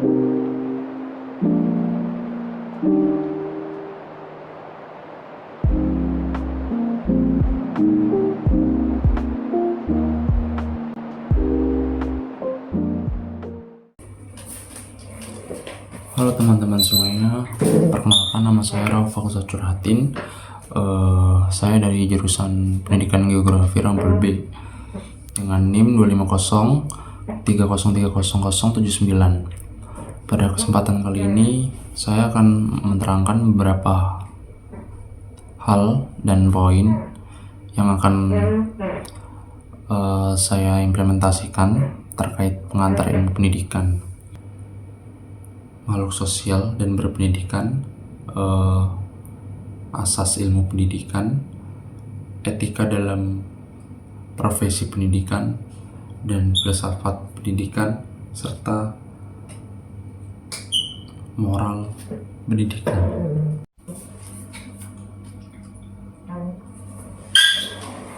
Halo teman-teman semuanya, perkenalkan nama saya Rauf Fakusat Curhatin. Saya dari jurusan Pendidikan Geografi Rampel B dengan NIM 25030300079. Pada kesempatan kali ini saya akan menerangkan beberapa hal dan poin yang akan saya implementasikan terkait pengantar ilmu pendidikan, makhluk sosial dan berpendidikan, asas ilmu pendidikan, etika dalam profesi pendidikan, dan filsafat pendidikan, serta moral pendidikan.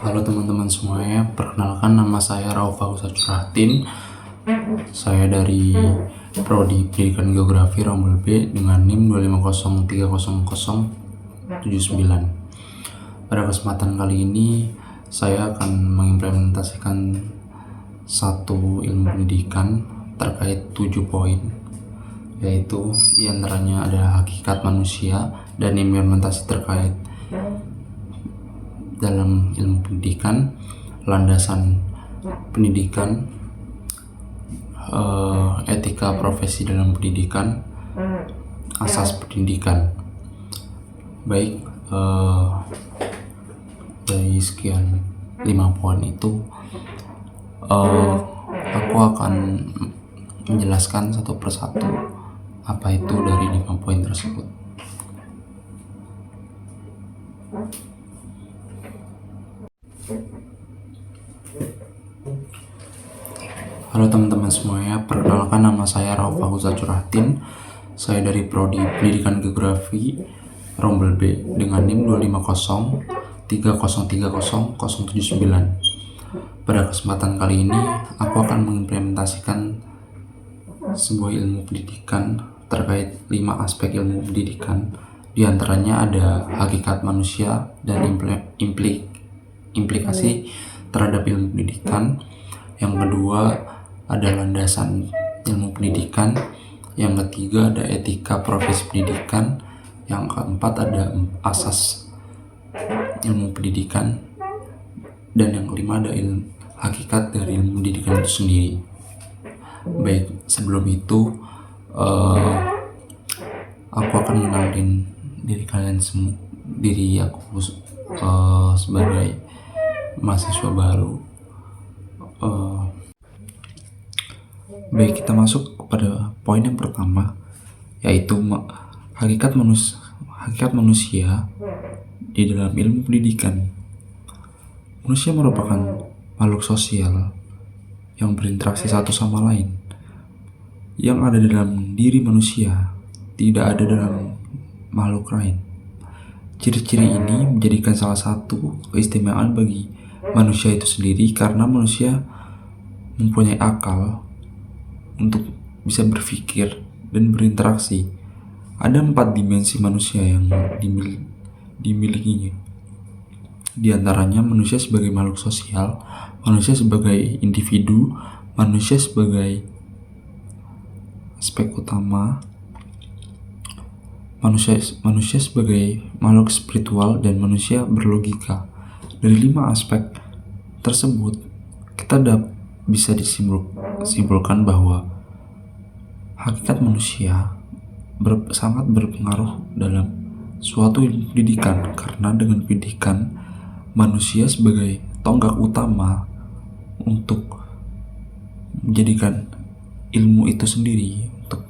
Halo teman-teman semuanya, perkenalkan nama saya Rauf Fakusat Curhatin. Saya dari Prodi Pendidikan Geografi Rampel B dengan NIM 250300079. Pada kesempatan kali ini saya akan mengimplementasikan satu ilmu pendidikan terkait 7 poin, yaitu diantaranya ada hakikat manusia dan implementasi terkait dalam ilmu pendidikan, landasan pendidikan, etika profesi dalam pendidikan, asas pendidikan. Baik, dari sekian 5 poin itu aku akan menjelaskan satu persatu apa itu dari 5 poin tersebut. Halo teman-teman semuanya, perkenalkan nama saya Rauf Fakusat Curhatin. Saya dari Prodi Pendidikan Geografi Rampel B dengan NIM 25030300079. Pada kesempatan kali ini, aku akan mengimplementasikan sebuah ilmu pendidikan terkait 5 aspek ilmu pendidikan. Di antaranya ada hakikat manusia dan implikasi terhadap ilmu pendidikan. Yang kedua ada landasan ilmu pendidikan. Yang ketiga ada etika profesi pendidikan. Yang keempat ada asas ilmu pendidikan. Dan yang kelima ada hakikat dari ilmu pendidikan itu sendiri. Baik, sebelum itu aku akan mengenalin diri kalian semua, diri aku sebagai mahasiswa baru. Baik, kita masuk kepada poin yang pertama, yaitu hakikat manusia di dalam ilmu pendidikan. Manusia merupakan makhluk sosial yang berinteraksi satu sama lain. Yang ada dalam diri manusia tidak ada dalam makhluk lain. Ciri-ciri ini menjadikan salah satu keistimewaan bagi manusia itu sendiri, karena manusia mempunyai akal untuk bisa berpikir dan berinteraksi. Ada 4 dimensi manusia yang dimilikinya. Di antaranya manusia sebagai makhluk sosial, manusia sebagai individu, manusia sebagai aspek utama, manusia sebagai makhluk spiritual, dan manusia berlogika. Dari 5 aspek tersebut, kita bisa disimpulkan bahwa hakikat manusia sangat berpengaruh dalam suatu ilmu pendidikan, karena dengan pendidikan manusia sebagai tonggak utama untuk menjadikan ilmu itu sendiri untuk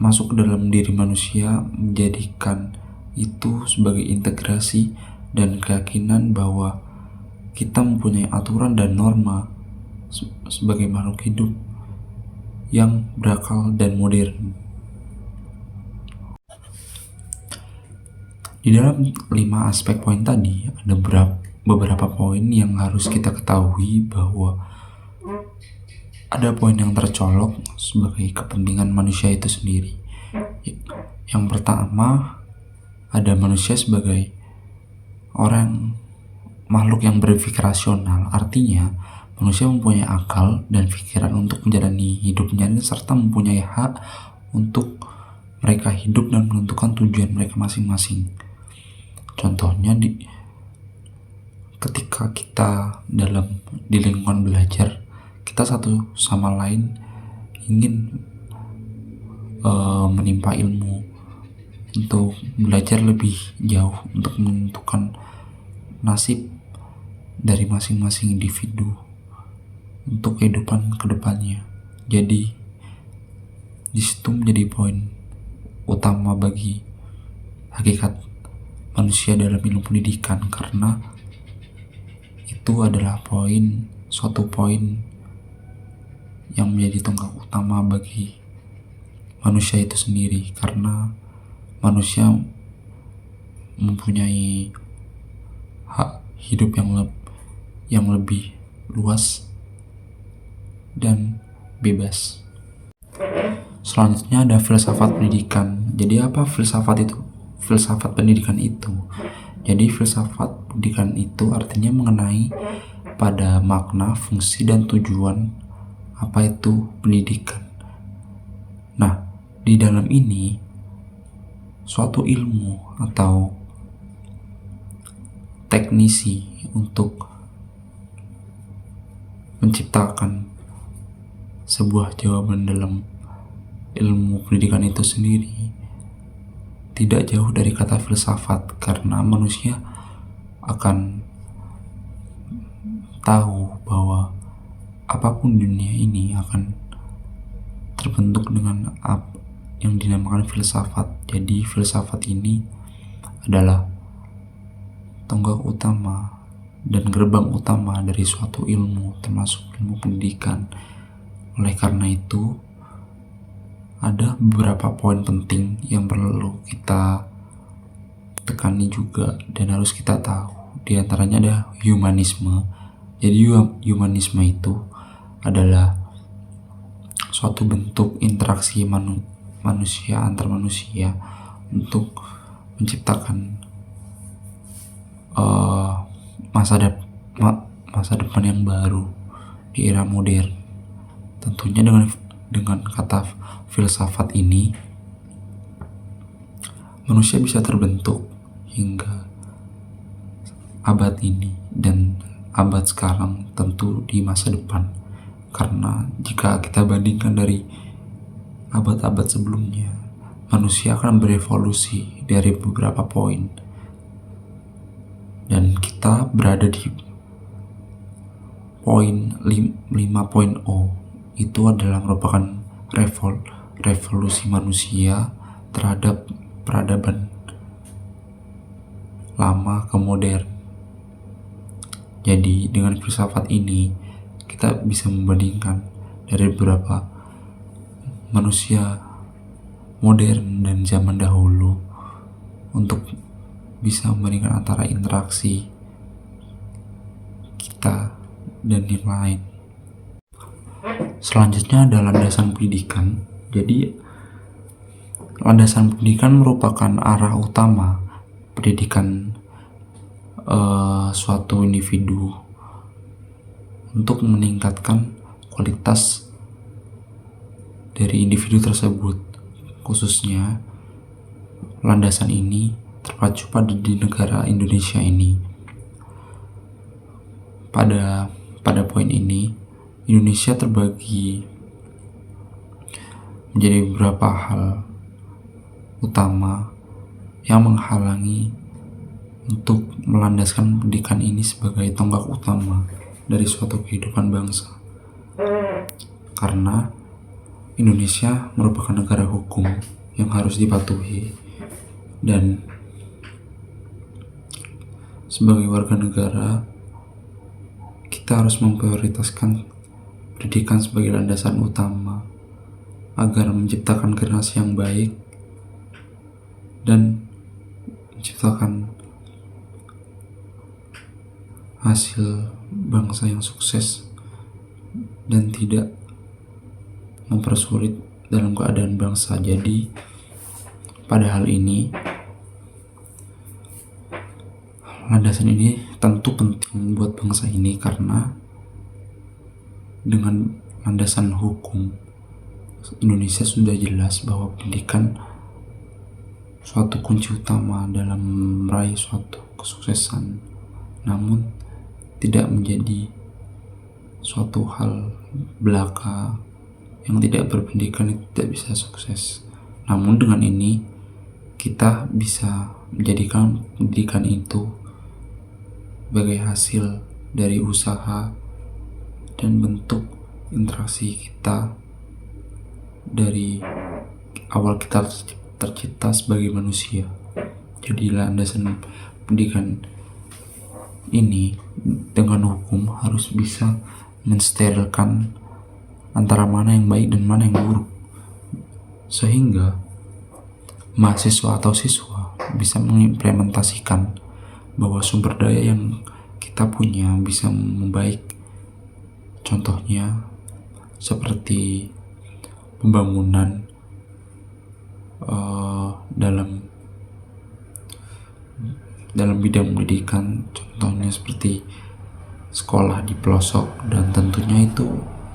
masuk ke dalam diri manusia, menjadikan itu sebagai integrasi dan keyakinan bahwa kita mempunyai aturan dan norma sebagai makhluk hidup yang berakal dan modern. Di dalam 5 aspek poin tadi ada beberapa poin yang harus kita ketahui, bahwa ada poin yang tercolok sebagai kepentingan manusia itu sendiri. Yang pertama, ada manusia sebagai orang makhluk yang berpikir rasional. Artinya, manusia mempunyai akal dan pikiran untuk menjalani hidupnya serta mempunyai hak untuk mereka hidup dan menentukan tujuan mereka masing-masing. Contohnya ketika kita di lingkungan belajar, kita satu sama lain ingin menimpa ilmu untuk belajar lebih jauh, untuk menentukan nasib dari masing-masing individu untuk kehidupan kedepannya. Jadi di situ menjadi poin utama bagi hakikat manusia dalam ilmu pendidikan, karena itu adalah suatu poin yang menjadi tonggak utama bagi manusia itu sendiri, karena manusia mempunyai hak hidup yang lebih luas dan bebas. Selanjutnya ada filsafat pendidikan. Jadi apa filsafat itu? Filsafat pendidikan itu. Jadi filsafat pendidikan itu artinya mengenai pada makna, fungsi, dan tujuan apa itu pendidikan. Nah, di dalam ini suatu ilmu atau teknisi untuk menciptakan sebuah jawaban dalam ilmu pendidikan itu sendiri tidak jauh dari kata filsafat, karena manusia akan tahu bahwa apapun dunia ini akan terbentuk dengan yang dinamakan filsafat. Jadi filsafat ini adalah tonggak utama dan gerbang utama dari suatu ilmu, termasuk ilmu pendidikan. Oleh karena itu, ada beberapa poin penting yang perlu kita tekani juga dan harus kita tahu. Di antaranya ada humanisme. Jadi humanisme itu adalah suatu bentuk interaksi manusia antar manusia untuk menciptakan masa depan yang baru di era modern. Tentunya dengan kata filsafat ini, manusia bisa terbentuk hingga abad ini dan abad sekarang, tentu di masa depan. Karena jika kita bandingkan dari abad-abad sebelumnya, manusia akan berevolusi dari beberapa poin, dan kita berada di poin 5.0. Itu adalah merupakan revolusi manusia terhadap peradaban lama ke modern. Jadi dengan filsafat ini kita bisa membandingkan dari beberapa manusia modern dan zaman dahulu untuk bisa membandingkan antara interaksi kita dan yang lain. Selanjutnya ada landasan pendidikan. Jadi landasan pendidikan merupakan arah utama pendidikan suatu individu untuk meningkatkan kualitas dari individu tersebut. Khususnya landasan ini terpacu di negara Indonesia ini. Pada poin ini, Indonesia terbagi menjadi beberapa hal utama yang menghalangi untuk melandaskan pendidikan ini sebagai tonggak utama dari suatu kehidupan bangsa. Karena Indonesia merupakan negara hukum yang harus dipatuhi, dan sebagai warga negara kita harus memprioritaskan pendidikan sebagai landasan utama agar menciptakan generasi yang baik dan menciptakan hasil bangsa yang sukses dan tidak mempersulit dalam keadaan bangsa. Jadi pada hal ini, landasan ini tentu penting buat bangsa ini karena dengan landasan hukum Indonesia sudah jelas bahwa pendidikan suatu kunci utama dalam meraih suatu kesuksesan, namun tidak menjadi suatu hal belaka yang tidak berpendidikan itu tidak bisa sukses. Namun dengan ini kita bisa menjadikan pendidikan itu sebagai hasil dari usaha dan bentuk interaksi kita dari awal kita tercipta sebagai manusia. Jadi landasan pendidikan ini dengan hukum harus bisa mensterilkan antara mana yang baik dan mana yang buruk, sehingga mahasiswa atau siswa bisa mengimplementasikan bahwa sumber daya yang kita punya bisa membaik. Contohnya seperti pembangunan dalam bidang pendidikan, contohnya seperti sekolah di pelosok, dan tentunya itu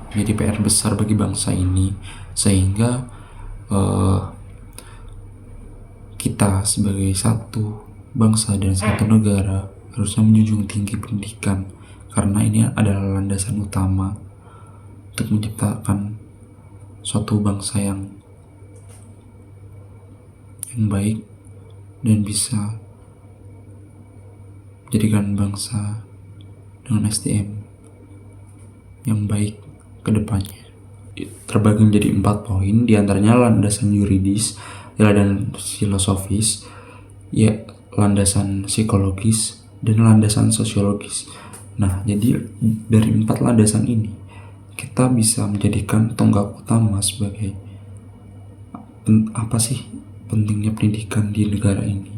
menjadi PR besar bagi bangsa ini, sehingga kita sebagai satu bangsa dan satu negara harusnya menjunjung tinggi pendidikan, karena ini adalah landasan utama untuk menciptakan suatu bangsa yang baik dan bisa menjadikan bangsa dengan SDM yang baik ke depannya. Terbagi menjadi 4 poin, diantaranya landasan yuridis, landasan filosofis, landasan psikologis, dan landasan sosiologis. Nah, jadi dari 4 landasan ini kita bisa menjadikan tonggak utama sebagai apa sih pentingnya pendidikan di negara ini.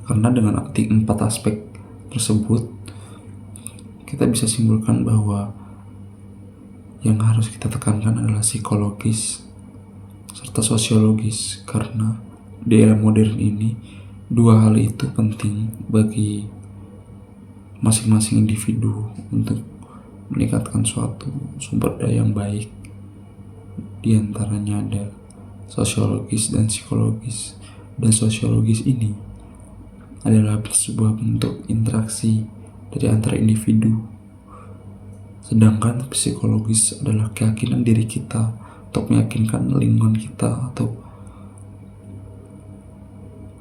Karena dengan 4 aspek tersebut kita bisa simpulkan bahwa yang harus kita tekankan adalah psikologis serta sosiologis, karena di era modern ini 2 hal itu penting bagi masing-masing individu untuk meningkatkan suatu sumber daya yang baik. Di antaranya ada sosiologis dan psikologis, dan sosiologis ini adalah sebuah bentuk interaksi dari antara individu, sedangkan psikologis adalah keyakinan diri kita untuk meyakinkan lingkungan kita atau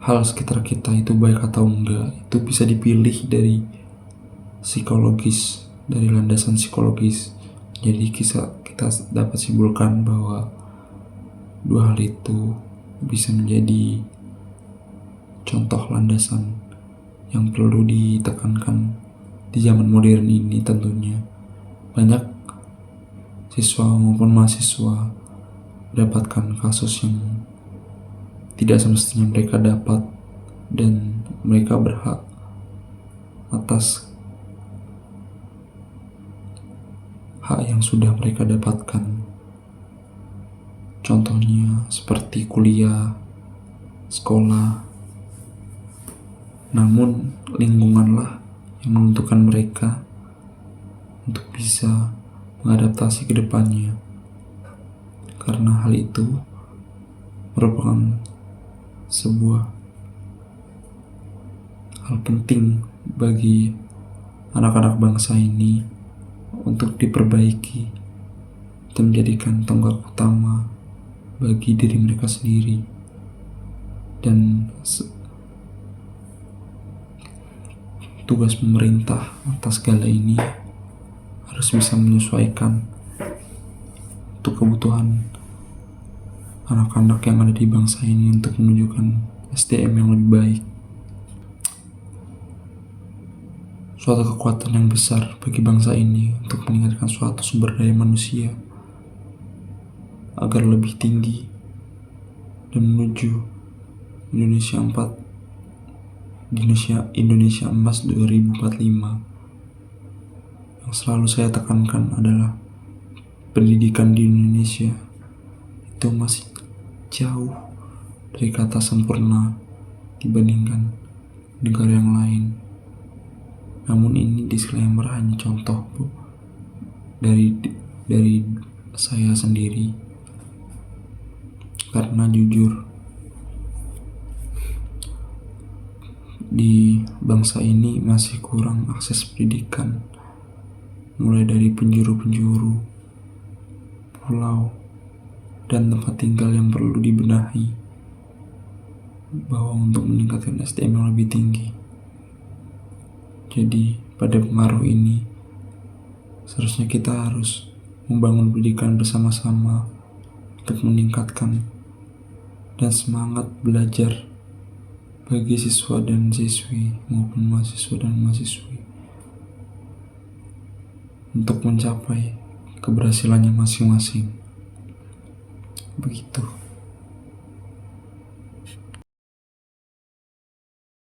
hal sekitar kita itu baik atau enggak. Itu bisa dipilih dari psikologis, dari landasan psikologis. Jadi kita dapat simpulkan bahwa 2 hal itu bisa menjadi contoh landasan yang perlu ditekankan di zaman modern ini. Tentunya banyak siswa maupun mahasiswa mendapatkan kasus yang tidak semestinya mereka dapat, dan mereka berhak atas hak yang sudah mereka dapatkan. Contohnya seperti kuliah, sekolah. Namun lingkunganlah yang menentukan mereka untuk bisa mengadaptasi ke depannya. Karena hal itu merupakan sebuah hal penting bagi anak-anak bangsa ini untuk diperbaiki dan menjadikan tonggak utama bagi diri mereka sendiri. Dan tugas pemerintah atas segala ini harus bisa menyesuaikan untuk kebutuhan anak-anak yang ada di bangsa ini untuk menunjukkan SDM yang lebih baik. Suatu kekuatan yang besar bagi bangsa ini untuk meningkatkan suatu sumber daya manusia agar lebih tinggi dan menuju Indonesia Emas 2045. Yang selalu saya tekankan adalah pendidikan di Indonesia itu masih jauh dari kata sempurna dibandingkan negara yang lain. Namun ini disclaimer, hanya contoh, Bu, dari saya sendiri. Karena jujur, di bangsa ini masih kurang akses pendidikan, mulai dari penjuru-penjuru, pulau, dan tempat tinggal yang perlu dibenahi, bahwa untuk meningkatkan SDM yang lebih tinggi. Jadi pada pengaruh ini seharusnya kita harus membangun pendidikan bersama-sama untuk meningkatkan dan semangat belajar bagi siswa dan siswi maupun mahasiswa dan mahasiswi untuk mencapai keberhasilannya masing-masing. Begitu.